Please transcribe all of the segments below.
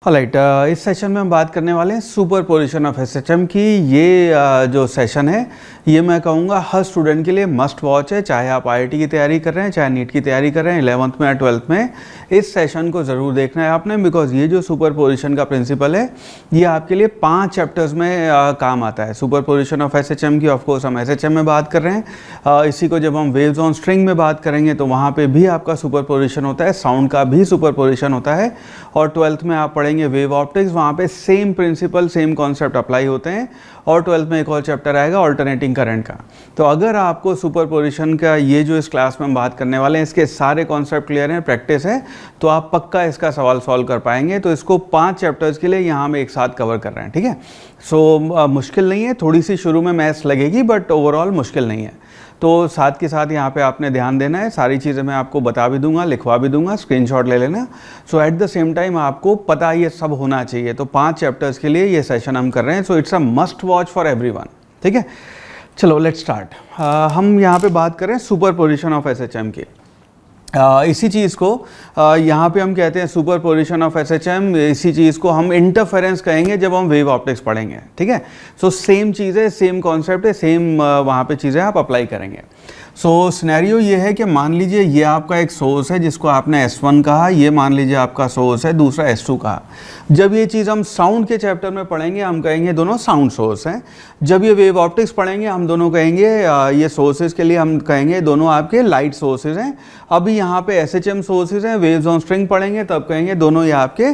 Alright, इस session में हम बात करने वाले हैं सुपर पोजिशन ऑफ एसएचएम की। ये जो सेशन है ये मैं कहूँगा हर स्टूडेंट के लिए मस्ट वॉच है, चाहे आप आईआईटी की तैयारी कर रहे हैं, चाहे नीट की तैयारी कर रहे हैं 11th में या 12th में। इस सेशन को ज़रूर देखना है आपने, बिकॉज ये जो सुपर पोजिशन का प्रिंसिपल है ये आपके लिए 5 चैप्टर्स में काम आता है। सुपर पोजिशन ऑफ एसएचएम की ऑफकोर्स हम एसएचएम में बात कर रहे हैं, इसी को जब हम वेव्स ऑन स्ट्रिंग में बात करेंगे तो वहाँ पर भी आपका सुपर पोजिशन होता है, साउंड का भी सुपर पोजिशन होता है। और 12th में आप पढ़ेंगे वेव ऑप्टिक्स, वहाँ पे same principle same concept apply होते हैं। और 12th में एक और चैप्टर आएगा ऑल्टरनेटिंग करंट का। तो अगर आपको सुपरपोजिशन का ये जो इस क्लास में हम बात करने वाले हैं इसके सारे कॉन्सेप्ट क्लियर हैं, प्रैक्टिस है, तो आप पक्का इसका सवाल सॉल्व कर पाएंगे। तो इसको 5 चैप्टर्स के लिए यहाँ हम एक साथ कवर कर रहे हैं, ठीक है। सो मुश्किल नहीं है, थोड़ी सी शुरू में मैथ्स लगेगी बट ओवरऑल मुश्किल नहीं है। तो साथ के साथ यहाँ पे आपने ध्यान देना है, सारी चीज़ें मैं आपको बता भी दूंगा, लिखवा भी दूंगा, स्क्रीनशॉट ले लेना। सो एट द सेम टाइम आपको पता ये सब होना चाहिए। तो 5 चैप्टर्स के लिए ये सेशन हम कर रहे हैं, so it's a must watch for everyone, ठीक है। चलो लेट्स स्टार्ट। हम यहाँ पे बात करें सुपर पोजिशन ऑफ एसएचएम की। इसी चीज़ को यहाँ पे हम कहते हैं सुपर पोजिशन ऑफ एसएचएम। इसी चीज़ को हम इंटरफेरेंस कहेंगे जब हम वेव ऑप्टिक्स पढ़ेंगे, ठीक है। सो सेम चीज़ है, सेम कॉन्सेप्ट है, सेम वहाँ पे चीज़ें आप अप्लाई करेंगे। सो सिनेरियो ये है कि मान लीजिए ये आपका एक सोर्स है जिसको आपने S1 कहा, ये मान लीजिए आपका सोर्स है, दूसरा S2 कहा। जब ये चीज़ हम साउंड के चैप्टर में पढ़ेंगे हम कहेंगे दोनों साउंड सोर्स हैं। जब ये वेव ऑप्टिक्स पढ़ेंगे हम दोनों कहेंगे ये सोर्सेज के लिए हम कहेंगे दोनों आपके लाइट सोर्सेज हैं। अभी यहाँ पे SHM सोर्सेज हैं, वेव्स ऑन स्ट्रिंग पढ़ेंगे तब कहेंगे दोनों ये आपके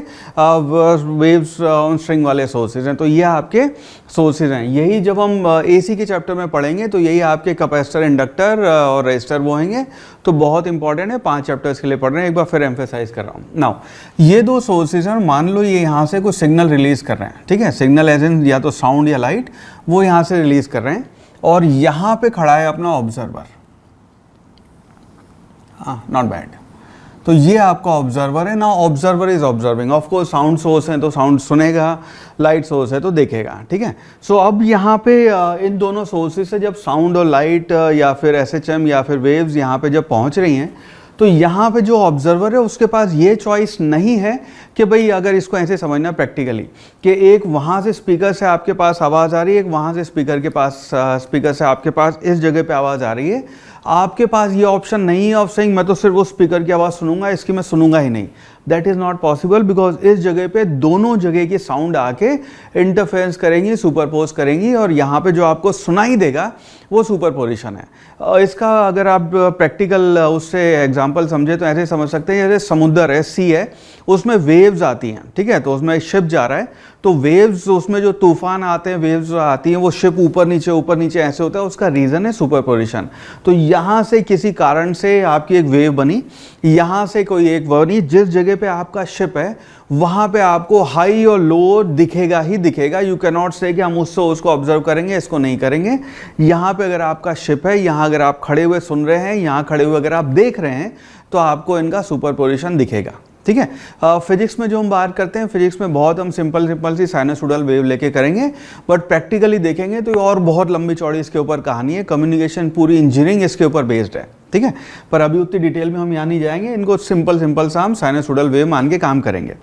वेव्स ऑन स्ट्रिंग वाले सोर्सेज हैं। तो ये आपके सोर्सेज हैं। यही जब हम AC के चैप्टर में पढ़ेंगे तो यही आपके कैपेसिटर, इंडक्टर और रेजिस्टर वो होंगे। तो बहुत इंपॉर्टेंट है, 5 चैप्टर्स के लिए पढ़ रहे हैं, एक बार फिर एम्फेसाइज कर रहा हूँ। नाउ ये दो सोर्सेज हैं, मान लो ये यहाँ से कुछ सिग्नल रिलीज कर रहे हैं, ठीक है। सिग्नल एज इन या तो साउंड या लाइट, वो यहाँ से रिलीज कर रहे हैं और यहाँ पे खड़ा है अपना ऑब्जर्वर। हाँ, नॉट बैड। तो ये आपका ऑब्जर्वर है ना, observer is observing. Of course sound source है तो साउंड सुनेगा, लाइट सोर्स है तो देखेगा, ठीक है। सो अब यहाँ पे इन दोनों सोर्सेज से जब साउंड और लाइट या फिर SHM या फिर वेव्स यहाँ पे जब पहुँच रही हैं तो यहाँ पे जो ऑब्जर्वर है उसके पास ये चॉइस नहीं है कि भाई, अगर इसको ऐसे समझना प्रैक्टिकली कि एक वहाँ से स्पीकर से आपके पास आवाज़ आ रही है, एक वहाँ से स्पीकर से आपके पास इस जगह पे आवाज़ आ रही है। आपके पास ये ऑप्शन नहीं है ऑफ सेइंग मैं तो सिर्फ वो स्पीकर की आवाज़ सुनूंगा, इसकी मैं सुनूंगा ही नहीं। That is not possible, because इस जगह पे दोनों जगह की साउंड आके इंटरफेरेंस करेंगी, सुपरपोज करेंगी और यहाँ पे जो आपको सुनाई देगा वो सुपरपोजिशन है। इसका अगर आप प्रैक्टिकल उससे एग्जांपल समझे तो ऐसे समझ सकते हैं जैसे समुद्र है, सी है, उसमें वेव्स आती हैं, ठीक है। तो उसमें एक शिप जा रहा है तो वेव्स, उसमें जो तूफान आते हैं, वेव्स आती हैं, वो शिप ऊपर नीचे ऐसे होता है, उसका रीज़न है सुपरपोजिशन। तो यहाँ से किसी कारण से आपकी एक वेव बनी, यहाँ से कोई एक बनी, जिस जगह पे आपका शिप है वहाँ पे आपको हाई और लो दिखेगा ही दिखेगा। यू कैन नॉट से कि हम उस सोर्स को ऑब्जर्व करेंगे, इसको नहीं करेंगे। यहाँ पे अगर आपका शिप है, यहाँ अगर आप खड़े हुए सुन रहे हैं, यहाँ खड़े हुए अगर आप देख रहे हैं तो आपको इनका सुपरपोजिशन दिखेगा, ठीक है। फिजिक्स में जो हम बात करते हैं, फिजिक्स में बहुत हम सिंपल सी साइनसोइडल वेव लेके करेंगे, बट प्रैक्टिकली देखेंगे तो और बहुत लंबी चौड़ी इसके ऊपर कहानी है। कम्युनिकेशन, पूरी इंजीनियरिंग इसके ऊपर बेस्ड है, ठीक है। पर अभी उतनी डिटेल में हम यहाँ नहीं जाएंगे, इनको सिंपल सा हम साइनसोइडल वेव मान के काम करेंगे।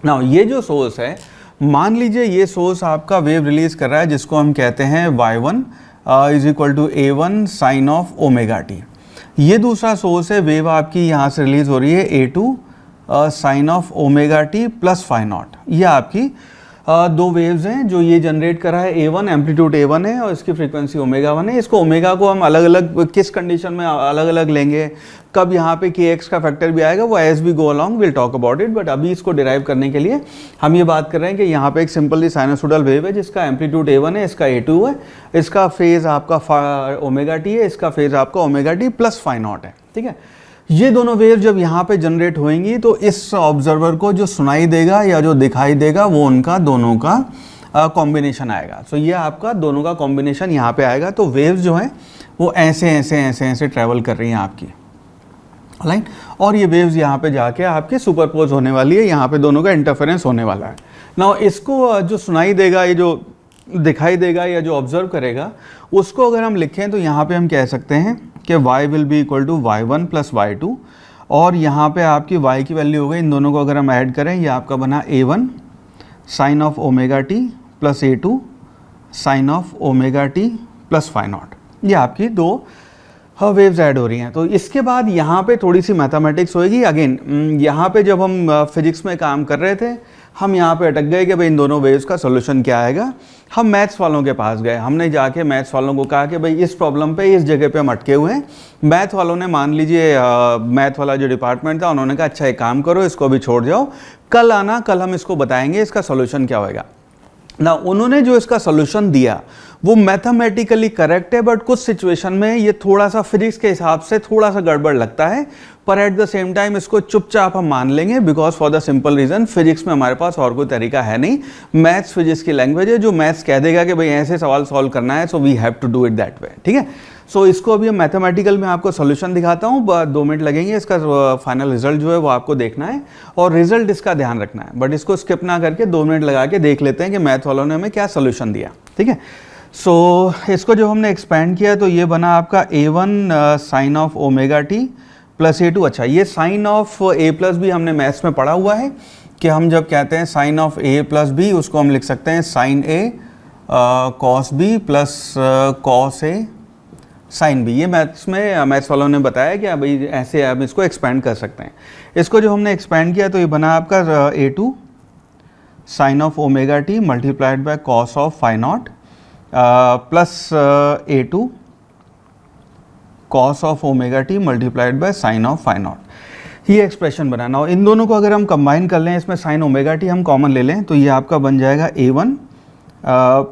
नाउ ये जो सोर्स है, मान लीजिए ये सोर्स आपका वेव रिलीज कर रहा है जिसको हम कहते हैं y1 is equal to A1 sine of omega t. ये दूसरा सोर्स है, वेव आपकी यहाँ से रिलीज हो रही है A2 sine of omega T plus phi naught. ये आपकी दो वेव्स हैं जो ये जनरेट कर रहा है। A1 एम्पलीट्यूड A1 है और इसकी फ्रीक्वेंसी ओमेगा 1 है। इसको ओमेगा को हम अलग अलग किस कंडीशन में अलग अलग लेंगे, कब यहाँ पे kx का फैक्टर भी आएगा, वो as we go along will talk about it. But अभी इसको डिराइव करने के लिए हम ये बात कर रहे हैं कि यहाँ पे एक सिंपली साइनसोइडल वेव है जिसका एम्पलीट्यूड A1 है, इसका A2 है, इसका फेज आपका ओमेगा टी है, इसका फेज आपका omega T plus phi naught है, ठीक है। ये दोनों वेव जब यहाँ पे जनरेट होएंगी तो इस ऑब्जर्वर को जो सुनाई देगा या जो दिखाई देगा वो उनका दोनों का कॉम्बिनेशन आएगा। सो ये आपका दोनों का कॉम्बिनेशन यहाँ पे आएगा। तो वेव्स जो हैं वो ऐसे ट्रैवल कर रही हैं आपकी, राइट। और ये वेव्स यहाँ पे जाके आपके सुपरपोज होने वाली है, यहाँ पे दोनों का इंटरफेरेंस होने वाला है। नाउ इसको जो सुनाई देगा, ये जो दिखाई देगा या जो ऑब्जर्व करेगा, उसको अगर हम लिखें तो यहाँ पे हम कह सकते हैं कि y will be equal to y1 plus y2 और यहाँ पे आपकी y की वैल्यू हो गई, इन दोनों को अगर हम ऐड करें, ये आपका बना a1 sine of omega T plus a2 sine of omega T plus phi naught. ये आपकी दो वेव्स ऐड हो रही हैं। तो इसके बाद यहाँ पे थोड़ी सी मैथमेटिक्स होएगी। अगेन यहाँ पे जब हम फिजिक्स में काम कर रहे थे, हम यहाँ पे अटक गए कि भाई इन दोनों वेव्स का सोल्यूशन क्या आएगा। हम मैथ्स वालों के पास गए, हमने जाके मैथ्स वालों को कहा कि भाई इस प्रॉब्लम पे इस जगह पे हम अटके हुए हैं। मैथ वालों ने मान लीजिए मैथ वाला जो डिपार्टमेंट था, उन्होंने कहा अच्छा एक काम करो, इसको भी छोड़ जाओ, कल आना, कल हम इसको बताएंगे इसका सोल्यूशन क्या होएगा ना। उन्होंने जो इसका सोल्यूशन दिया वो मैथमेटिकली करेक्ट है, बट कुछ सिचुएशन में ये थोड़ा सा फिजिक्स के हिसाब से थोड़ा सा गड़बड़ लगता है, पर एट द सेम टाइम इसको चुपचाप हम मान लेंगे, because for the simple reason physics में हमारे पास और कोई तरीका है नहीं। मैथ्स फिजिक्स की लैंग्वेज है, जो मैथ्स कह देगा कि भाई ऐसे सवाल सॉल्व करना है, so we have to do it that way. ठीक है, सो इसको अभी मैथमेटिकल में आपको सोल्यूशन दिखाता हूँ, 2 मिनट लगेंगे, इसका फाइनल रिजल्ट जो है वो आपको देखना है और रिजल्ट इसका ध्यान रखना है, बट इसको स्किप ना करके 2 मिनट लगा के देख लेते हैं कि मैथ वालों ने हमें क्या सोल्यूशन दिया। ठीक है, सो इसको जो हमने एक्सपेंड किया तो ये बना आपका a1 sine of omega T plus a2। अच्छा, ये sine of a plus B हमने मैथ्स में पढ़ा हुआ है कि हम जब कहते हैं sine of a plus B, उसको हम लिख सकते हैं sine a cos B plus cos a sine B. ये मैथ्स वालों ने बताया कि भाई ऐसे आप इसको एक्सपेंड कर सकते हैं। इसको जो हमने एक्सपेंड किया तो ये बना आपका a2 sine of omega t multiplied by cos of phi naught plus a2 cos of omega t multiplied by sine of phi naught. ये एक्सप्रेशन बनाना, और इन दोनों को अगर हम कंबाइन कर लें, इसमें साइन ओमेगा टी हम कॉमन ले लें, तो ये आपका बन जाएगा a1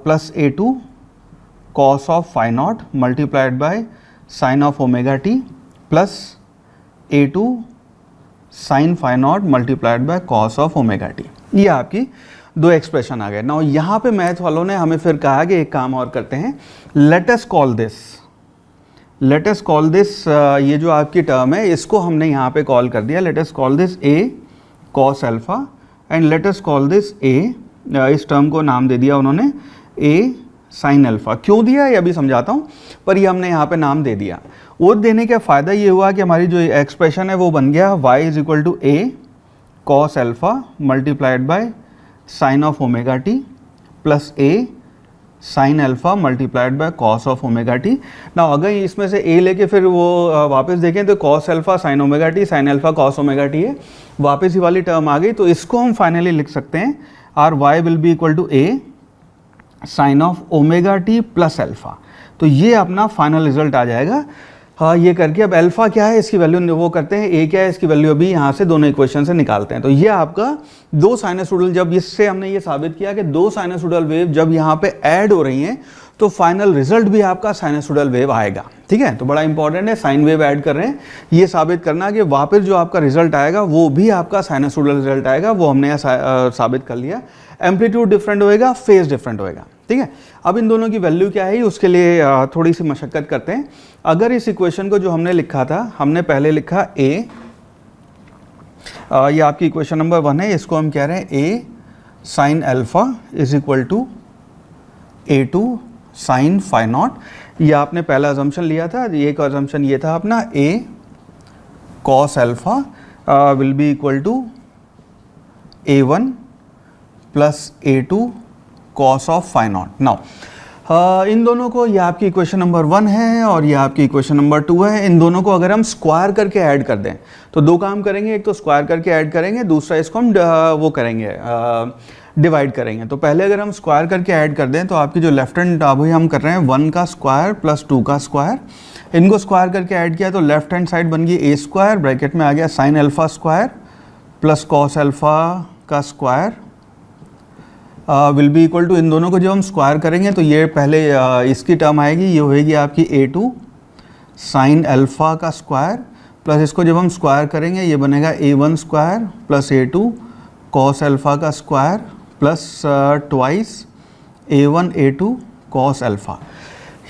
plus a2 cos of phi naught multiplied by sine of omega T plus a2 sine phi naught multiplied by cos of omega t. ये आपकी दो एक्सप्रेशन आ गए। नाउ यहाँ पे मैथ वालों ने हमें फिर कहा कि एक काम और करते हैं, लेट अस कॉल दिस ये जो आपकी टर्म है इसको हमने यहाँ पे कॉल कर दिया, let us call this a cos alpha and let us call this a, इस टर्म को नाम दे दिया उन्होंने a साइन अल्फा। क्यों दिया ये अभी समझाता हूँ, पर ये हमने यहाँ पे नाम दे दिया। वो देने का फ़ायदा ये हुआ कि हमारी जो एक्सप्रेशन है वो बन गया y is equal to a cos alpha multiplied by sine of omega T plus a sine alpha multiplied by cos of omega t. ना अगर इसमें से a लेके फिर वो वापस देखें तो cos alpha sign omega T, sine alpha cos omega t है, वापस ही वाली टर्म आ गई। तो इसको हम फाइनली लिख सकते हैं or y will be equal to a sine of omega T plus alpha. तो ये अपना फाइनल रिजल्ट आ जाएगा। हाँ, ये करके अब अल्फा क्या है इसकी वैल्यू वो करते हैं, a क्या है इसकी वैल्यू अभी यहाँ से दोनों इक्वेशन से निकालते हैं। तो ये आपका दो साइनसोइडल, जब इससे हमने ये साबित किया कि दो साइनसोइडल वेव जब यहाँ पे ऐड हो रही हैं तो फाइनल रिजल्ट भी आपका साइनसोइडल वेव आएगा। ठीक है, तो बड़ा इंपॉर्टेंट है, साइन वेव ऐड कर रहे हैं, ये साबित करना कि वापस जो आपका रिजल्ट आएगा वो भी आपका साइनसोइडल रिजल्ट आएगा, वो हमने यहाँ साबित कर लिया। एम्पलीट्यूड डिफरेंट होएगा, फेज डिफरेंट होएगा। ठीक है, अब इन दोनों की वैल्यू क्या है उसके लिए थोड़ी सी मशक्कत करते हैं। अगर इस इक्वेशन को जो हमने लिखा था, हमने पहले लिखा a, ये आपकी इक्वेशन नंबर 1 है, इसको हम कह रहे हैं a sine alpha is equal to a2 sine phi naught. ये आपने पहला अजम्पशन लिया था, एक अजम्पशन ये था अपना a cos alpha will be equal to a1 plus a2 cos of phi naught. Now इन दोनों को, ये आपकी इक्वेशन नंबर 1 है और ये आपकी इक्वेशन नंबर 2 है, इन दोनों को अगर हम स्क्वायर करके ऐड कर दें तो दो काम करेंगे, एक तो स्क्वायर करके ऐड करेंगे, दूसरा इसको हम वो करेंगे डिवाइड करेंगे। तो पहले अगर हम स्क्वायर करके ऐड कर दें तो आपकी जो लेफ्ट हैंड अभी हम कर रहे हैं 1 का स्क्वायर प्लस 2 का स्क्वायर, इनको स्क्वायर करके ऐड किया तो लेफ्ट हैंड साइड बन गई a स्क्वायर, ब्रैकेट में आ गया sine alpha square plus cos alpha का square will be equal to, इन दोनों को जब हम स्क्वायर करेंगे तो ये पहले इसकी टर्म आएगी, ये होएगी आपकी a2 साइन अल्फा का स्क्वायर, प्लस इसको जब हम स्क्वायर करेंगे ये बनेगा a1 square plus a2 cos alpha का square plus twice a1 a2 cos alpha.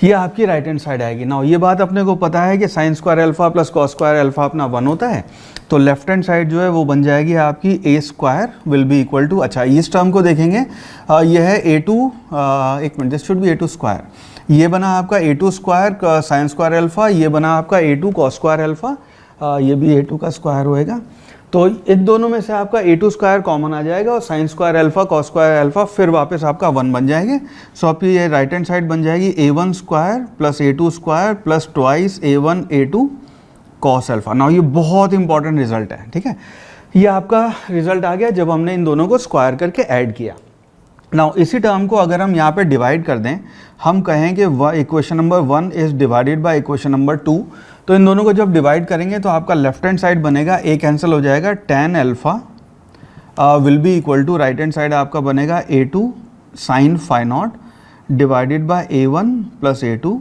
ये आपकी राइट हैंड साइड आएगी। ना ये बात अपने को पता है कि sine square alpha plus cos square alpha अपना 1 होता है, तो लेफ्ट हैंड साइड जो है वो बन जाएगी आपकी a square will be equal to, अच्छा इस टर्म को देखेंगे, ये है a2, एक minute, this should be a2 square, ये बना आपका a2 square sine square alpha, ये बना आपका a2 कॉस स्क्वायर अल्फा। ये भी A2 का स्क्वायर होएगा। तो इन दोनों में से आपका A2 स्क्वायर कॉमन आ जाएगा और sine square alpha cos square alpha फिर वापस आपका 1 बन जाएंगे। सो आपकी ये राइट हैंड साइड बन जाएगी A1 square plus A2 square plus twice A1 A2 cos alpha. Now ये बहुत इंपॉर्टेंट रिजल्ट है, ठीक है। ये आपका रिजल्ट आ गया जब हमने इन दोनों को स्क्वायर करके ऐड किया। नाउ इसी टर्म को अगर हम यहाँ पे डिवाइड कर दें, हम कहें कि equation number 1 is divided by equation number 2, तो इन दोनों को जब डिवाइड करेंगे तो आपका लेफ्ट हैंड साइड बनेगा, A कैंसिल हो जाएगा, tan alpha will be equal to right hand side आपका बनेगा A2 sine phi naught divided by A1 plus A2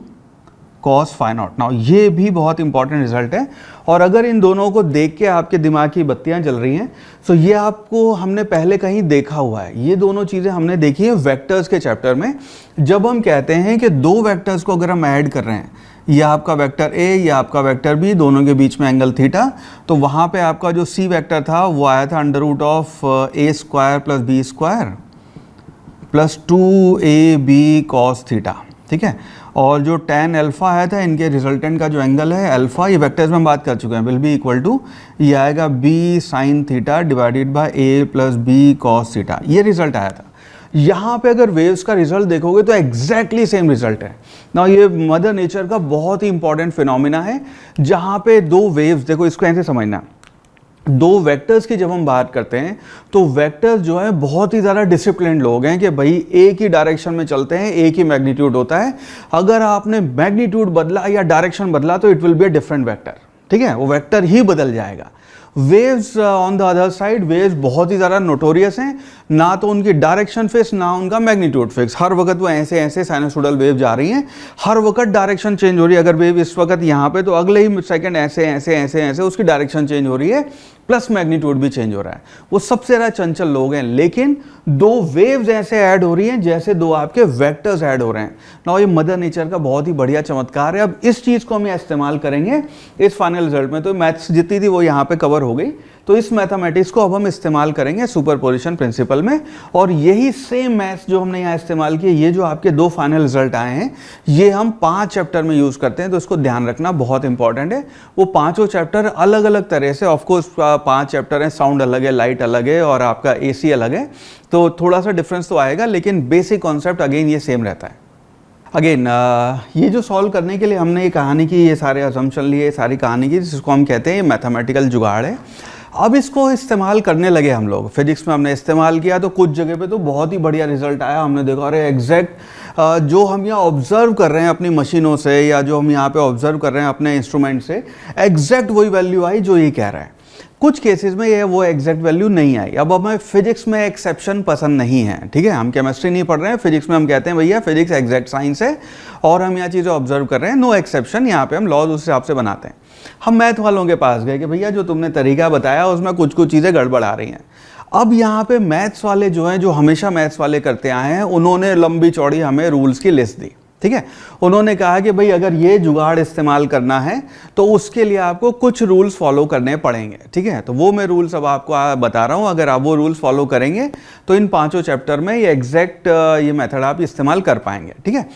cos phi naught. Now ये भी बहुत इंपॉर्टेंट रिजल्ट है और अगर इन दोनों को देख के आपके दिमाग की बत्तियां जल रही हैं तो ये आपको हमने पहले कहीं देखा हुआ है। ये दोनों चीज़ें हमने देखी है वेक्टर्स के चैप्टर में, जब हम कहते हैं कि दो वेक्टर्स को अगर हम ऐड कर रहे हैं, ये आपका वेक्टर A, ये आपका वेक्टर B, दोनों के बीच में एंगल थीटा, तो वहाँ पे आपका जो C वेक्टर था वो आया था under root of A square plus B square plus 2AB cos theta, ठीक है। और जो tan अल्फा आया था, इनके रिजल्टेंट का जो एंगल है अल्फा, ये वेक्टर्स में हम बात कर चुके हैं, विल बी इक्वल टू ये आएगा B sine theta divided by A plus B cos theta. ये रिजल्ट आया था। यहाँ पे अगर वेव्स का रिजल्ट देखोगे तो एग्जैक्टली सेम रिजल्ट है ना। ये मदर नेचर का बहुत ही इंपॉर्टेंट फिनोमिना है जहाँ पे दो वेव्स, देखो इसको ऐसे समझना, दो वेक्टर्स की जब हम बात करते हैं तो वेक्टर्स जो है बहुत ही ज़्यादा डिसिप्लिन्ड लोग हैं कि भाई एक ही डायरेक्शन में चलते हैं, एक ही मैग्नीट्यूड होता है। अगर आपने मैग्नीट्यूड बदला या डायरेक्शन बदला तो it will be a different vector, ठीक है, वो वेक्टर ही बदल जाएगा। Waves on the other side, waves बहुत ही ज़्यादा नोटोरियस हैं, ना तो उनकी डायरेक्शन फिक्स ना उनका मैग्नीट्यूड फिक्स। हर वक्त वो ऐसे ऐसे साइनसोइडल वेव जा रही हैं, हर वक्त डायरेक्शन चेंज हो रही है। अगर वेव इस वक्त यहाँ पे तो अगले ही सेकंड ऐसे ऐसे ऐसे ऐसे उसकी डायरेक्शन चेंज हो रही है, प्लस मैग्नीट्यूड भी चेंज हो रहा है। वो सबसे ज़्यादा चंचल लोग हैं, लेकिन दो वेव्स ऐसे ऐड हो रही हैं जैसे दो आपके वेक्टर्स ऐड हो रहे हैं ना। ये मदर नेचर का बहुत ही बढ़िया चमत्कार है। अब इस चीज़ को हम इस्तेमाल करेंगे इस फाइनल रिजल्ट में। तो मैथ्स जितनी थी वो यहाँ पे कवर हो गई, तो इस मैथमेटिक्स को अब हम इस्तेमाल करेंगे सुपरपोजिशन प्रिंसिपल में। और यही सेम मैथ्स जो हमने यहाँ इस्तेमाल किए, ये जो आपके दो फाइनल रिजल्ट आए हैं, ये हम 5 चैप्टर में यूज़ करते हैं, तो इसको ध्यान रखना बहुत इंपॉर्टेंट है। वो पाँचों चैप्टर अलग अलग तरह से, ऑफकोर्स 5 चैप्टर हैं, साउंड अलग है, लाइट अलग है और आपका AC अलग है, तो थोड़ा सा डिफरेंस तो आएगा, लेकिन बेसिक कॉन्सेप्ट अगेन ये सेम रहता है। अगेन ये जो सॉल्व करने के लिए हमने ये कहानी की, ये सारे असम्पशन लिए, सारी कहानी की, जिसको हम कहते हैं ये मैथमेटिकल जुगाड़ है। अब इसको इस्तेमाल करने लगे हम लोग, फिजिक्स में हमने इस्तेमाल किया तो कुछ जगह पे तो बहुत ही बढ़िया रिजल्ट आया। हमने देखा अरे एग्जैक्ट जो हम यहाँ ऑब्जर्व कर रहे हैं अपनी मशीनों से, या जो हम यहाँ पे ऑब्जर्व कर रहे हैं अपने इंस्ट्रूमेंट से, एग्जैक्ट वही वैल्यू आई जो ये कह रहा है। कुछ केसेस में ये वो एग्जैक्ट वैल्यू नहीं आई। अब हमें फिजिक्स में एक्सेप्शन पसंद नहीं है, ठीक है, हम केमिस्ट्री नहीं पढ़ रहे हैं, फिजिक्स में हम कहते हैं भैया फिजिक्स एग्जैक्ट साइंस है और हम यहाँ चीज़ें ऑब्जर्व कर रहे हैं, नो एक्सेप्शन, यहाँ पे हम लॉज उस हिसाब से बनाते हैं। हम मैथ वालों के पास गए कि भैया जो तुमने तरीका बताया उसमें कुछ कुछ चीज़ें गड़बड़ आ रही हैं। अब यहाँ पे मैथ्स वाले जो हैं, जो हमेशा मैथ्स वाले करते आए हैं, उन्होंने लंबी चौड़ी हमें रूल्स की लिस्ट दी, ठीक है। उन्होंने कहा कि भाई अगर ये जुगाड़ इस्तेमाल करना है तो उसके लिए आपको कुछ रूल्स फॉलो करने पड़ेंगे, ठीक है। तो वो मैं रूल्स अब आपको बता रहा हूँ, अगर आप वो रूल्स फॉलो करेंगे तो इन 5 चैप्टर में ये एग्जैक्ट ये मेथड आप इस्तेमाल कर पाएंगे, ठीक है।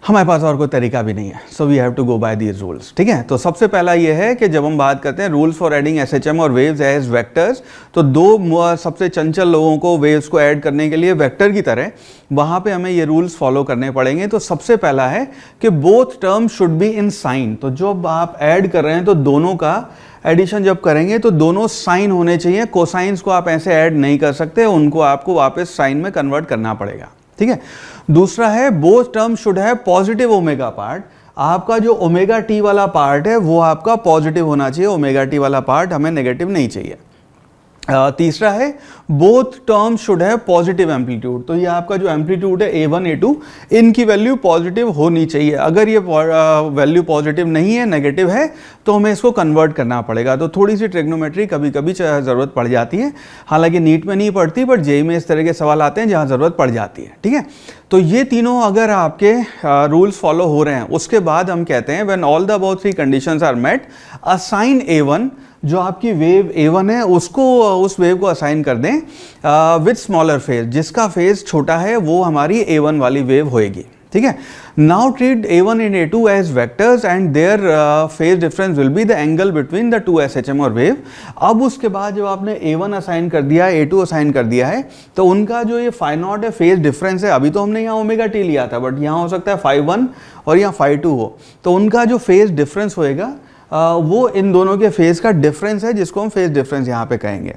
हमारे पास और कोई तरीका भी नहीं है, so we have to go by these rules, ठीक है। तो सबसे पहला ये है कि जब हम बात करते हैं रूल्स फॉर एडिंग SHM और वेव्स एज वेक्टर्स, तो दो सबसे चंचल लोगों को वेव्स को ऐड करने के लिए वेक्टर की तरह वहाँ पे हमें ये रूल्स फॉलो करने पड़ेंगे। तो सबसे पहला है कि both term should be in sine. तो जब आप ऐड कर रहे हैं तो दोनों का एडिशन जब करेंगे तो दोनों साइन होने चाहिए। कोसाइंस को आप ऐसे ऐड नहीं कर सकते, उनको आपको वापस साइन में कन्वर्ट करना पड़ेगा, ठीक है। दूसरा है बोथ टर्म शुड है पॉजिटिव ओमेगा पार्ट। आपका जो ओमेगा टी वाला पार्ट है वो आपका पॉजिटिव होना चाहिए, ओमेगा टी वाला पार्ट हमें नेगेटिव नहीं चाहिए। तीसरा है बोथ टर्म शुड है पॉजिटिव एम्पलीट्यूड। तो ये आपका जो एम्पलीट्यूड है A1 A2, इनकी वैल्यू पॉजिटिव होनी चाहिए। अगर ये वैल्यू पॉजिटिव नहीं है, नेगेटिव है, तो हमें इसको कन्वर्ट करना पड़ेगा। तो थोड़ी सी ट्रिग्नोमेट्री कभी कभी ज़रूरत पड़ जाती है, हालांकि नीट में नहीं पड़ती, बट जेईई में इस तरह के सवाल आते हैं जहाँ ज़रूरत पड़ जाती है, ठीक है। तो ये तीनों अगर आपके रूल्स फॉलो हो रहे हैं, उसके बाद हम कहते हैं when all the above 3 conditions are met, assign A1, जो आपकी वेव A1 है उसको, उस वेव को असाइन कर दें विथ स्मॉलर फेज, जिसका फेज छोटा है वो हमारी A1 वाली वेव होएगी, ठीक है। Now treat A1 and A2 as vectors and their phase difference will be the angle between the two SHM और वेव। अब उसके बाद जब आपने A1 असाइन कर दिया है, A2 असाइन कर दिया है, तो उनका जो ये फाई नॉट है फेज डिफरेंस है, अभी तो हमने यहाँ ओमेगा टी लिया था, बट यहाँ हो सकता है फाई 1 और यहाँ फाई 2 हो, तो उनका जो फेज डिफरेंस होएगा वो इन दोनों के फेज का डिफरेंस है, जिसको हम फेज डिफरेंस यहाँ पे कहेंगे।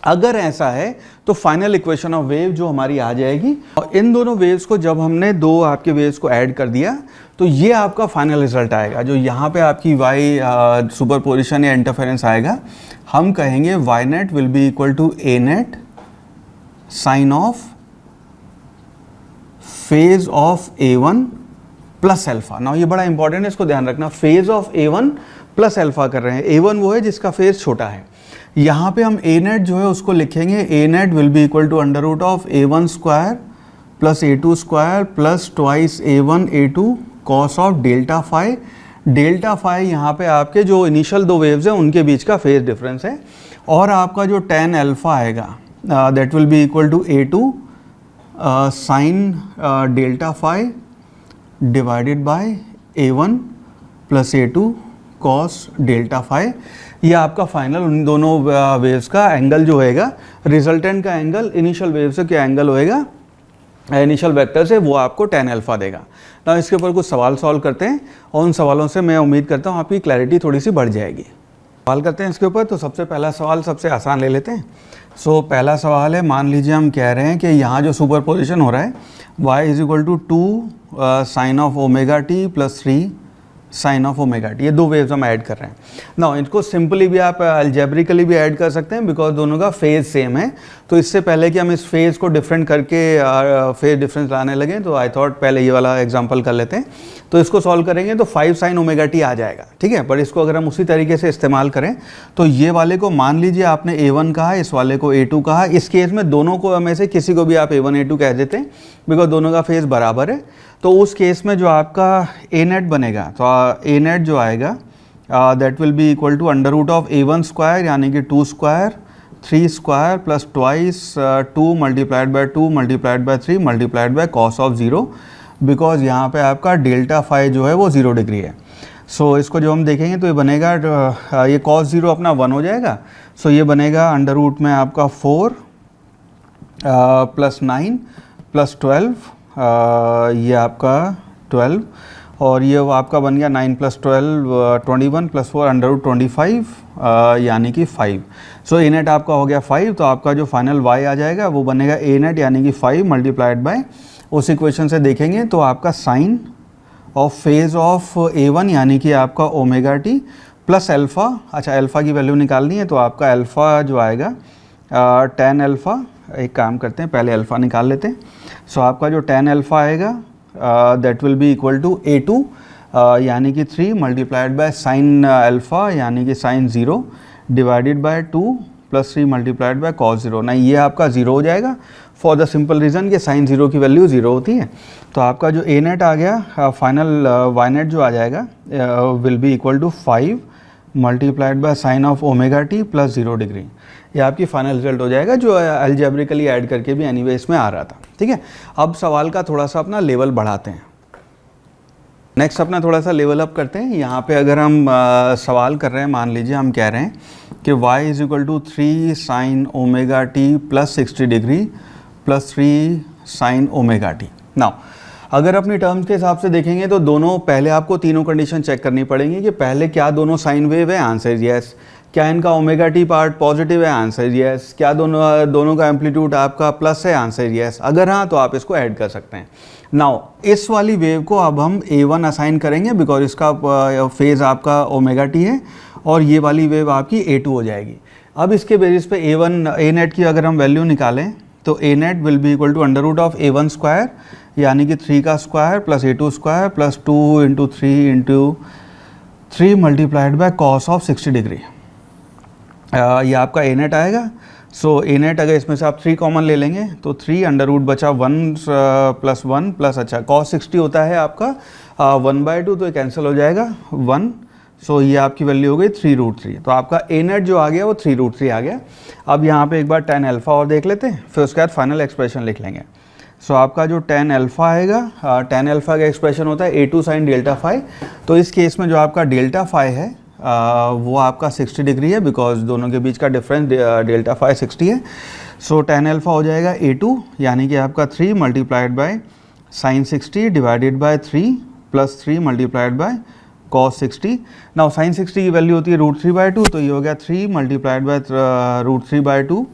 अगर ऐसा है तो फाइनल इक्वेशन ऑफ वेव जो हमारी आ जाएगी, और इन दोनों वेव्स को जब हमने दो आपके वेव्स को ऐड कर दिया तो ये आपका फाइनल रिजल्ट आएगा। जो यहाँ पे आपकी y सुपरपोजिशन या इंटरफेरेंस आएगा, हम कहेंगे y net will be equal to a net sine of phase of A1 plus alpha. Now ये बड़ा इंपॉर्टेंट है, इसको ध्यान रखना, phase of A1 plus alpha कर रहे हैं। A1 वो है जिसका फेज छोटा है। यहाँ पे हम A नेट जो है उसको लिखेंगे, A net will be equal to under root of A1 square plus A2 square plus twice A1 A2 cos of delta phi. Delta phi यहाँ पे आपके जो इनिशियल दो वेव्स हैं उनके बीच का फेज डिफरेंस है, और आपका जो tan अल्फा आएगा that will be equal to A2 sine delta phi divided by A1 plus A2 cos delta phi. ये आपका फाइनल उन दोनों वेव्स का एंगल जो होएगा, रिजल्टेंट का एंगल इनिशियल वेव से क्या एंगल होएगा, इनिशियल वेक्टर से, वो आपको tan अल्फा देगा। ना इसके ऊपर कुछ सवाल सॉल्व करते हैं, और उन सवालों से मैं उम्मीद करता हूँ आपकी क्लैरिटी थोड़ी सी बढ़ जाएगी। सवाल करते हैं इसके ऊपर। तो सबसे पहला सवाल सबसे आसान ले लेते हैं। सो पहला सवाल है, मान लीजिए हम कह रहे हैं कि यहाँ जो सुपरपोजिशन हो रहा है y is equal to 2 sine of omega T plus 3 sine of omega t, ये दो वेव्स हम ऐड कर रहे हैं। ना इनको सिंपली भी आप अलजेब्रिकली भी ऐड कर सकते हैं, बिकॉज दोनों का फेज सेम है। तो इससे पहले कि हम इस फेज को डिफरेंट करके फेज डिफरेंस लाने लगे, तो आई थॉट पहले ये वाला एग्जांपल कर लेते हैं। तो इसको सॉल्व करेंगे तो 5 साइन ओमेगा टी आ जाएगा, ठीक है। पर इसको अगर हम उसी तरीके से इस्तेमाल करें तो ये वाले को मान लीजिए आपने A1 कहा, इस वाले को A2 कहा। इस केस में दोनों को में से किसी को भी आप A1 A2 कह देते हैं, बिकॉज दोनों का फेज बराबर है। तो उस केस में जो आपका A नेट बनेगा, तो A नेट जो आएगा that will be equal to under root of A1 square यानी कि 2 square 3 square plus twice 2 multiplied by 2 multiplied by 3 multiplied by cos of 0, because यहाँ पे आपका डेल्टा फाई जो है वो 0 डिग्री है। सो इसको जो हम देखेंगे तो ये बनेगा ये कॉस 0 अपना 1 हो जाएगा। सो ये बनेगा अंडर रूट में आपका 4 प्लस 9 प्लस 12, ये आपका 12, और ये आपका बन गया 9 प्लस 12 21 प्लस 4 अंडर रूट 25 यानी कि 5। सो ए नेट आपका हो गया 5। तो आपका जो फाइनल y आ जाएगा वो बनेगा ए नेट यानी कि 5 मल्टीप्लाइड बाय, उस इक्वेशन से देखेंगे तो आपका sign of phase of A1 यानी कि आपका ओमेगा टी प्लस अल्फ़ा। अच्छा, अल्फ़ा की वैल्यू निकालनी है, तो आपका अल्फ़ा जो आएगा tan अल्फ़ा, एक काम करते हैं पहले अल्फ़ा निकाल लेते हैं। सो आपका जो tan अल्फ़ा आएगा that will be equal to A2 यानी कि 3 मल्टीप्लाइड बाय साइन अल्फ़ा यानी कि sine 0 divided by 2 plus 3 multiplied by cos 0। नहीं, ये आपका 0 हो जाएगा फॉर द सिंपल रीज़न कि साइन 0 की वैल्यू 0 होती है। तो आपका जो ए नेट आ गया, फाइनल वाई नेट जो आ जाएगा will be equal to 5 multiplied by sine of omega T plus 0 degree. ये आपकी फाइनल रिजल्ट हो जाएगा, जो अलजेब्रिकली ऐड करके भी एनीवे इसमें आ रहा था, ठीक है। अब सवाल का थोड़ा सा अपना लेवल बढ़ाते हैं। नेक्स्ट अपना थोड़ा सा लेवल अप करते हैं। यहाँ पे अगर हम सवाल कर रहे हैं, मान लीजिए हम कह रहे हैं कि y is equal to 3 sine omega T plus 60 degree plus 3 sine omega t. Now अगर अपनी टर्म्स के हिसाब से देखेंगे तो दोनों, पहले आपको तीनों कंडीशन चेक करनी पड़ेंगी कि पहले क्या दोनों साइन वेव है, आंसर यस। क्या इनका ओमेगा टी पार्ट पॉजिटिव है, आंसर यस। क्या दोनों का एम्पलीट्यूड आपका प्लस है, आंसर यस। अगर हाँ तो आप इसको ऐड कर सकते हैं। नाउ इस वाली वेव को अब हम A1 असाइन करेंगे, बिकॉज इसका फेज आपका ओमेगा टी है, और ये वाली वेव आपकी A2 हो जाएगी। अब इसके बेसिस पे A नेट की अगर हम वैल्यू निकालें तो A net will be equal to under root of A1 square यानी कि 3 का square plus A2 square plus 2 into 3 multiplied by cos of 60 degree. ये आपका A नेट आएगा। सो A नेट अगर इसमें से आप 3 कॉमन ले लेंगे तो 3 अंडर रूट बचा 1 प्लस 1 प्लस, अच्छा कॉस 60 होता है आपका 1/2, तो ये कैंसिल हो जाएगा 1। सो ये आपकी वैल्यू हो गई 3√3। तो आपका A नेट जो आ गया वो 3√3 आ गया। अब यहाँ पे एक बार tan अल्फ़ा और देख लेते हैं, फिर उसके बाद फाइनल एक्सप्रेशन लिख लेंगे। सो आपका जो tan अल्फ़ा आएगा, tan अल्फ़ा का एक्सप्रेशन होता है A2 साइन डेल्टा फाई। तो इस केस में जो आपका डेल्टा फाई है वो आपका 60 डिग्री है, बिकॉज दोनों के बीच का डिफरेंस डेल्टा फाई 60 है। सो tan अल्फ़ा हो जाएगा A2 यानी कि आपका 3 multiplied by sign 60 divided by 3 plus 3 multiplied by cos 60। Now sine 60 की वैल्यू होती है √3/2, तो ये हो गया 3 multiplied bye √3/2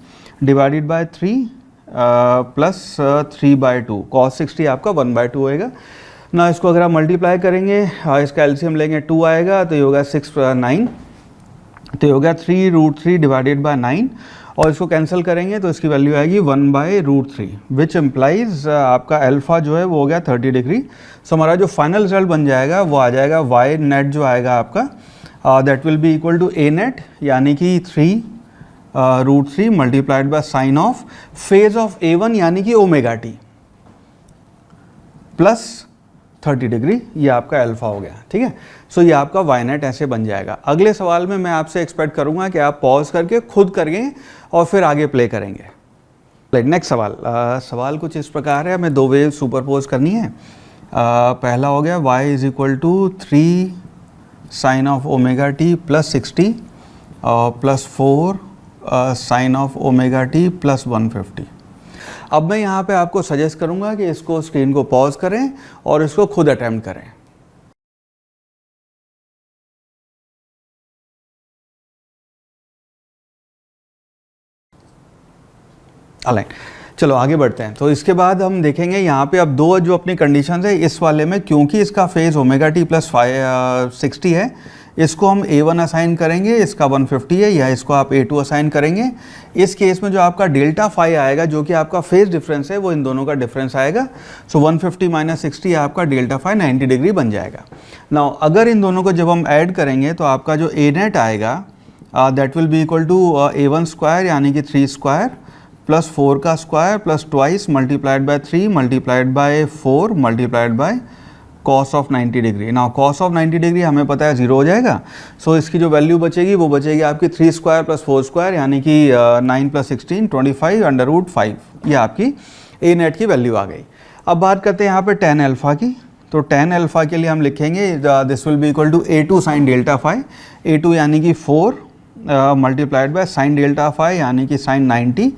divided by 3 plus 3/2। cos 60 आपका 1/2 होएगा ना। इसको अगर आप मल्टीप्लाई करेंगे, इसका एलसीएम लेंगे 2 आएगा, तो ये होगा 6 9, तो ये हो गया 3√3 डिवाइडेड बाय 9, और इसको कैंसिल करेंगे तो इसकी वैल्यू आएगी 1/√3, विच इम्प्लाइज आपका अल्फ़ा जो है वो हो गया 30 डिग्री। सो हमारा जो फाइनल रिजल्ट बन जाएगा वो आ जाएगा वाई नेट जो आएगा आपका that will be equal to A net, यानी कि 3√3 multiplied by sine of phase of A1 यानी कि ओमेगा टी प्लस 30 डिग्री, ये आपका अल्फ़ा हो गया। ठीक है, सो ये आपका वाई नेट ऐसे बन जाएगा। अगले सवाल में मैं आपसे एक्सपेक्ट करूंगा कि आप पॉज करके खुद करेंगे और फिर आगे प्ले करेंगे। नेक्स्ट सवाल, सवाल कुछ इस प्रकार है, हमें दो वेव सुपरपोज करनी है। पहला हो गया y is equal to 3 sine of omega T plus 60 plus 4 sine of omega T plus 150। अब मैं यहाँ पे आपको सजेस्ट करूँगा कि इसको स्क्रीन को पॉज करें और इसको खुद अटेम्प्ट करें। ऑलराइट, चलो आगे बढ़ते हैं। तो इसके बाद हम देखेंगे यहाँ पे अब दो जो अपनी कंडीशंस है इस वाले में, क्योंकि इसका फेज ओमेगा टी प्लस 60 है, इसको हम A1 असाइन करेंगे, इसका 150 है, या इसको आप A2 असाइन करेंगे। इस केस में जो आपका डेल्टा फाई आएगा जो कि आपका फेज डिफरेंस है वो इन दोनों का डिफरेंस आएगा। सो 150 माइनस 60 आपका डेल्टा फाई 90 डिग्री बन जाएगा। नाउ अगर इन दोनों को जब हम ऐड करेंगे तो आपका जो A नेट आएगा that will be equal to A1 square यानी कि 3 स्क्वायर प्लस 4 का square plus twice multiplied by 3 multiplied by 4 multiplied by cos of 90 degree. ना cos ऑफ 90 डिग्री हमें पता है 0 हो जाएगा। सो इसकी जो वैल्यू बचेगी वो बचेगी आपकी 3 स्क्वायर प्लस 4 स्क्वायर यानी कि 9 प्लस 16 25 √5, ये आपकी ए नेट की वैल्यू आ गई। अब बात करते हैं यहाँ पे tan अल्फ़ा की। तो tan अल्फ़ा के लिए हम लिखेंगे this will be equal to A2 sine delta phi, A2 यानी कि 4 multiplied by sine delta phi यानी कि sine 90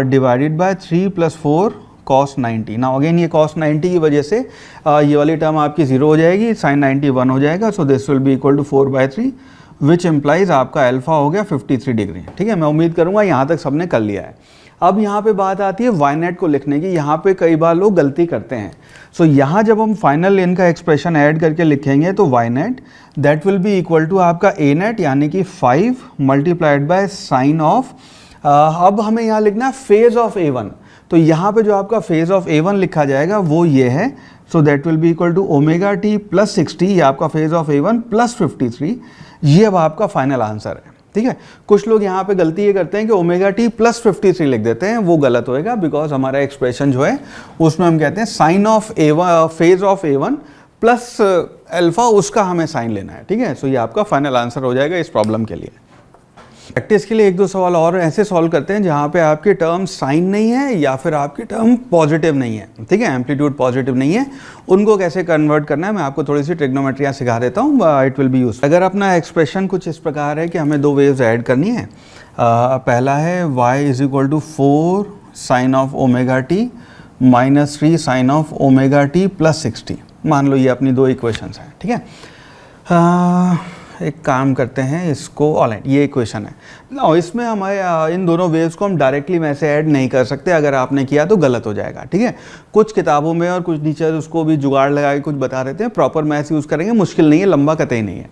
divided by 3 plus 4 cos 90। ना अगेन ये cos 90 की वजह से ये वाली टर्म आपकी 0 हो जाएगी, sin 90 1 हो जाएगा। So this will be equal to 4/3 which implies आपका अल्फ़ा हो गया 53 डिग्री। ठीक है, मैं उम्मीद करूँगा यहाँ तक सबने कर लिया है। अब यहाँ पे बात आती है वाई नेट को लिखने की। यहाँ पे कई बार लोग गलती करते हैं। सो यहाँ जब हम फाइनल इनका एक्सप्रेशन ऐड करके लिखेंगे तो y net that will be equal to आपका ए नेट यानी कि 5 मल्टीप्लाइड बाय साइन ऑफ, अब हमें यहाँ लिखना है फेज ऑफ A1। तो यहाँ पे जो आपका फेज ऑफ A1 लिखा जाएगा वो ये है। So that will be equal to omega T plus 60, ये आपका फेज ऑफ A1 प्लस 53, ये अब आपका फाइनल आंसर है। ठीक है, कुछ लोग यहाँ पे गलती ये करते हैं कि ओमेगा टी प्लस 53 लिख देते हैं, वो गलत होएगा, बिकॉज हमारा एक्सप्रेशन जो है उसमें हम कहते हैं sine of A1 phase of A1 plus alpha, उसका हमें साइन लेना है। ठीक है, सो ये आपका फाइनल आंसर हो जाएगा इस प्रॉब्लम के लिए। प्रैक्टिस के लिए एक दो सवाल और ऐसे सॉल्व करते हैं जहाँ पे आपकी टर्म साइन नहीं है या फिर आपकी टर्म पॉजिटिव नहीं है। ठीक है, एम्पलीट्यूड पॉजिटिव नहीं है, उनको कैसे कन्वर्ट करना है मैं आपको थोड़ी सी ट्रिग्नोमेट्रियाँ सिखा देता हूँ, इट विल बी यूज। अगर अपना एक्सप्रेशन कुछ इस प्रकार है कि हमें दो वेव्स ऐड करनी है। पहला है y is equal to 4 sine of omega t minus 3 sine of omega T plus 60। मान लो ये अपनी दो इक्वेशंस हैं। ठीक है, एक काम करते हैं इसको, ऑलराइट ये इक्वेशन है ना, इसमें हमारे इन दोनों वेव्स को हम डायरेक्टली में से ऐड नहीं कर सकते, अगर आपने किया तो गलत हो जाएगा। ठीक है, कुछ किताबों में और कुछ टीचर उसको भी जुगाड़ लगा के कुछ बता देते हैं, प्रॉपर मैथ्स यूज़ करेंगे, मुश्किल नहीं है, लंबा कतई नहीं है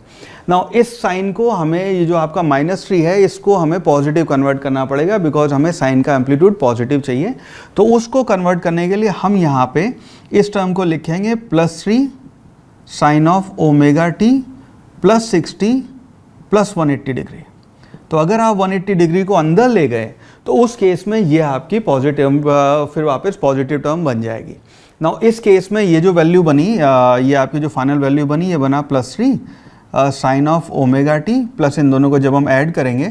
ना। इस साइन को हमें, ये जो आपका -3 है, इसको हमें पॉजिटिव कन्वर्ट करना पड़ेगा, बिकॉज हमें साइन का एम्पलीट्यूड पॉजिटिव चाहिए। तो उसको कन्वर्ट करने के लिए हम यहाँ पे इस टर्म को लिखेंगे +3 sine of omega T plus 60 plus 180 degree. तो अगर आप 180 डिग्री को अंदर ले गए तो उस केस में ये आपकी पॉजिटिव, फिर वापस पॉजिटिव टर्म बन जाएगी। नाउ इस केस में ये जो वैल्यू बनी, ये आपकी जो फाइनल वैल्यू बनी, ये बना +3 sine of omega T plus इन दोनों को जब हम ऐड करेंगे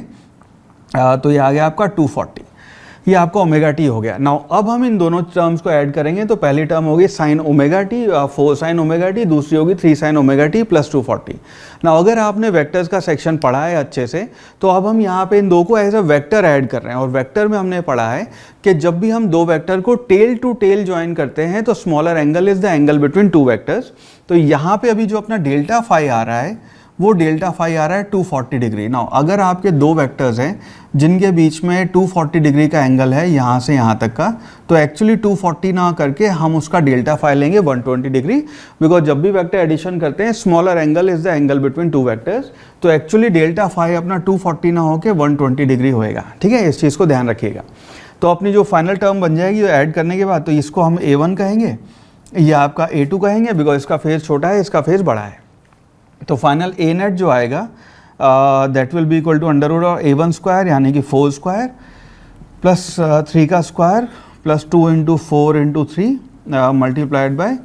तो ये आ गया आपका 240। ये आपका ओमेगा टी हो गया। नाउ अब हम इन दोनों टर्म्स को ऐड करेंगे तो पहली टर्म होगी sign omega T 4 sign omega T, दूसरी होगी 3 sine omega T plus 240। Now अगर आपने वेक्टर्स का सेक्शन पढ़ा है अच्छे से तो अब हम यहाँ पे इन दो को एज अ वेक्टर ऐड कर रहे हैं। और वेक्टर में हमने पढ़ा है कि जब भी हम दो वेक्टर को टेल टू टेल ज्वाइन करते हैं तो smaller angle is the angle between two vectors. तो यहाँ पे अभी जो अपना डेल्टा फाई आ रहा है वो डेल्टा फाई आ रहा है 240 डिग्री। नाउ अगर आपके दो वेक्टर्स हैं जिनके बीच में 240 डिग्री का एंगल है यहाँ से यहाँ तक का, तो एक्चुअली 240 ना करके हम उसका डेल्टा फाई लेंगे 120 डिग्री, बिकॉज जब भी वेक्टर एडिशन करते हैं smaller angle is the angle between two vectors. तो एक्चुअली डेल्टा फाई अपना 240 ना होकर 120 डिग्री होएगा। ठीक है, इस चीज़ को ध्यान रखिएगा। तो अपनी जो फाइनल टर्म बन जाएगी वो ऐड करने के बाद तो इसको हम A1 कहेंगे, ये आपका A2 कहेंगे बिकॉज इसका फेज छोटा है, इसका फेज बड़ा है। तो फाइनल ए नेट जो आएगा that will be equal to under root of A1 square यानी कि 4 स्क्वायर प्लस 3 का square plus 2 into 4 into 3 multiplied by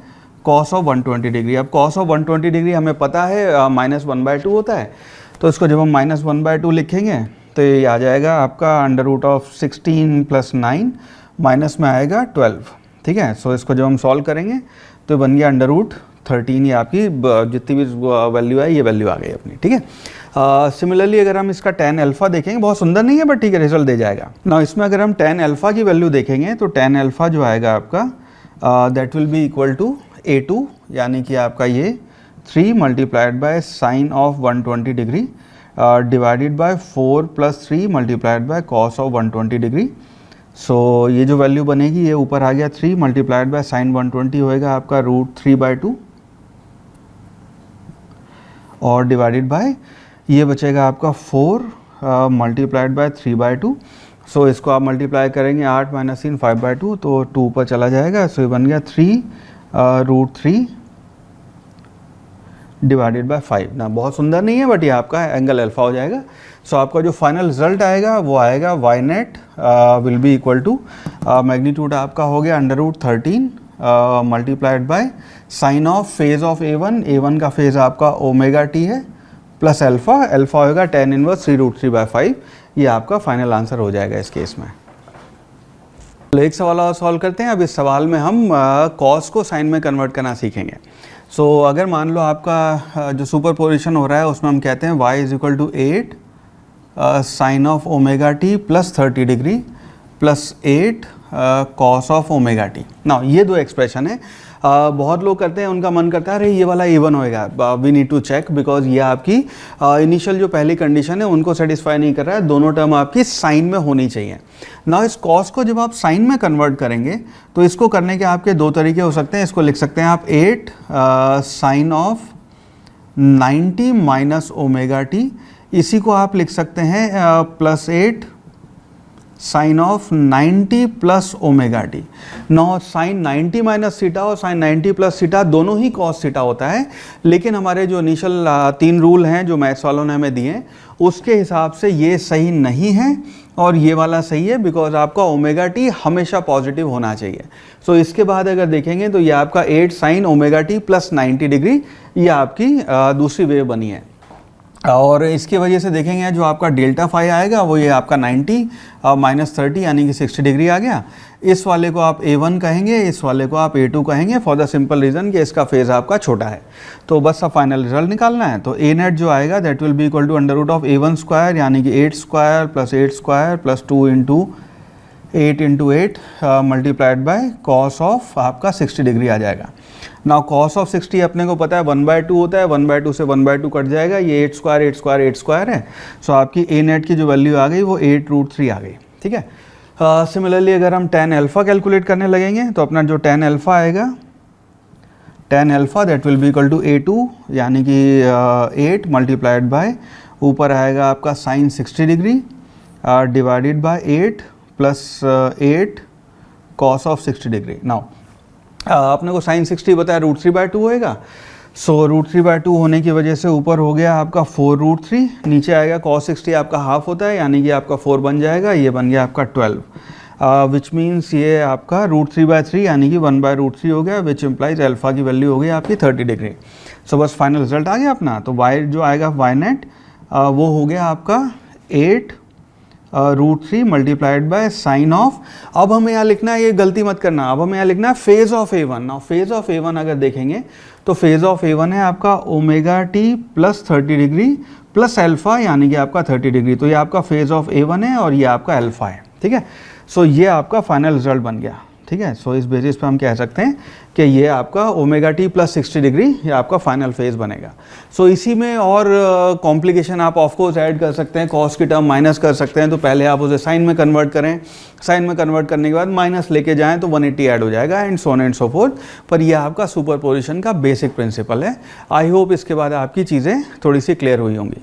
cos of 120 degree. अब कॉस ऑफ 120 डिग्री हमें पता है -1/2 होता है, तो इसको जब हम -1/2 लिखेंगे तो ये आ जाएगा आपका under root of 16 plus 9 minus में आएगा 12। ठीक है, सो इसको जब हम सॉल्व करेंगे तो बन गया अंडर रूट 13। ये आपकी जितनी भी वैल्यू है ये वैल्यू आ गई अपनी। ठीक है, सिमिलरली अगर हम इसका tan अल्फा देखेंगे, बहुत सुंदर नहीं है बट ठीक है रिजल्ट दे जाएगा ना। इसमें अगर हम tan अल्फा की वैल्यू देखेंगे तो tan अल्फा जो आएगा आपका that will be equal to A2 यानी कि आपका ये 3 multiplied by sine of 120 degree divided by 4 plus 3 multiplied by cos of 120 degree. So ये जो वैल्यू बनेगी ये ऊपर आ गया 3 मल्टीप्लाइड बाय साइन 120 होएगा आपका √3/2 और डिवाइडेड बाय ये बचेगा आपका 4 मल्टीप्लाइड बाय 3/2। सो इसको आप मल्टीप्लाई करेंगे 8 - 3 5/2 तो 2 पर चला जाएगा। सो ये बन गया 3 डिवाइडेड बाय 5 ना। बहुत सुंदर नहीं है बट ये आपका एंगल अल्फा हो जाएगा। सो आपका जो फाइनल रिजल्ट आएगा वो आएगा y net will be equal to magnitude आपका हो गया under root 13 multiplied by sine of phase of A1 का फेज आपका ओमेगा टी है प्लस अल्फा होगा tan इनवर्स 3√3/5। ये आपका फाइनल आंसर हो जाएगा इस केस में। एक सवाल और सॉल्व करते हैं। अब इस सवाल में हम कॉस को साइन में कन्वर्ट करना सीखेंगे। सो अगर मान लो आपका जो सुपर पोजिशन हो रहा है उसमें हम कहते हैं y is equal to 8 sine of omega T plus 30 degree plus 8 cos of omega t. ना ये दो एक्सप्रेशन है। बहुत लोग करते हैं, उनका मन करता है अरे ये वाला A1 होएगा। We need to check because ये आपकी इनिशियल जो पहली कंडीशन है उनको सेटिस्फाई नहीं कर रहा है। दोनों टर्म आपकी साइन में होनी चाहिए। ना इस कॉस को जब आप साइन में कन्वर्ट करेंगे तो इसको करने के आपके दो तरीके हो सकते हैं। इसको लिख सकते हैं आप 8 sine of 90 minus omega t, इसी को आप लिख सकते हैं plus 8 sine of 90 plus omega t. Now sine 90 minus theta और साइन 90 प्लस सीटा दोनों ही कॉस सीटा होता है, लेकिन हमारे जो इनिशियल 3 रूल हैं जो मैथ्स वालों ने हमें दिए हैं उसके हिसाब से ये सही नहीं है और ये वाला सही है बिकॉज आपका ओमेगा टी हमेशा पॉजिटिव होना चाहिए। सो इसके बाद अगर देखेंगे तो ये आपका 8 sign omega T plus 90 degree ये आपकी दूसरी वेव बनी है। और इसकी वजह से देखेंगे जो आपका डेल्टा फाई आएगा वो ये आपका 90 माइनस 30 यानी कि 60 डिग्री आ गया। इस वाले को आप A1 कहेंगे, इस वाले को आप A2 कहेंगे फॉर द सिंपल रीज़न कि इसका फेज़ आपका छोटा है। तो बस अब फाइनल रिजल्ट निकालना है। तो A नेट जो आएगा that will be equal to under root of A1 square यानी कि 8 square plus 2 into 8 multiplied by cos of आपका 60 डिग्री आ जाएगा। नाउ कॉस ऑफ 60 अपने को पता है 1/2 होता है, 1/2 से 1/2 कट जाएगा। ये 8 स्क्वायर है। सो आपकी A नेट की जो वैल्यू आ गई वो 8√3 आ गई। ठीक है, सिमिलरली अगर हम tan अल्फा कैलकुलेट करने लगेंगे तो अपना जो tan अल्फा आएगा tan alpha that will be equal to A2 यानी कि 8 मल्टीप्लाइड बाय ऊपर आएगा आपका sine 60 degree divided by 8 plus 8 cos of 60 degree. Now आपने को साइन 60 बताया √3/2 होएगा। सो √3/2 होने की वजह से ऊपर हो गया आपका 4√3, नीचे आएगा cos 60 आपका हाफ होता है यानी कि आपका 4 बन जाएगा, ये बन गया आपका 12 विच मीन्स ये आपका √3/3 यानी कि 1/√3 हो गया विच इम्प्लाइज अल्फा की वैल्यू हो गई आपकी 30 डिग्री। सो बस फाइनल रिजल्ट आ गया अपना। तो वाई जो आएगा वाई नेट वो हो गया आपका 8 √3 मल्टीप्लाइड बाय साइन ऑफ, अब हमें यहाँ लिखना है, ये गलती मत करना, अब हमें यहाँ लिखना है phase of A1। Now phase of A1 अगर देखेंगे तो फेज ऑफ A1 है आपका omega T plus 30 degree plus alpha, यानी कि आपका 30 डिग्री। तो ये आपका फेज ऑफ A1 है और ये आपका अल्फा है, ठीक है। सो ये आपका फाइनल रिजल्ट बन गया, ठीक है। सो इस बेसिस पे हम कह सकते हैं कि ये आपका ओमेगा टी प्लस 60 डिग्री ये आपका फाइनल फेज बनेगा। सो इसी में और कॉम्प्लिकेशन आप ऑफकोर्स ऐड कर सकते हैं, कॉस की टर्म माइनस कर सकते हैं, तो पहले आप उसे साइन में कन्वर्ट करें, साइन में कन्वर्ट करने के बाद माइनस लेके जाएं तो 180 ऐड हो जाएगा, and so on and so fourth. पर यह आपका सुपरपोजिशन का बेसिक प्रिंसिपल है। आई होप इसके बाद आपकी चीज़ें थोड़ी सी क्लियर हुई होंगी।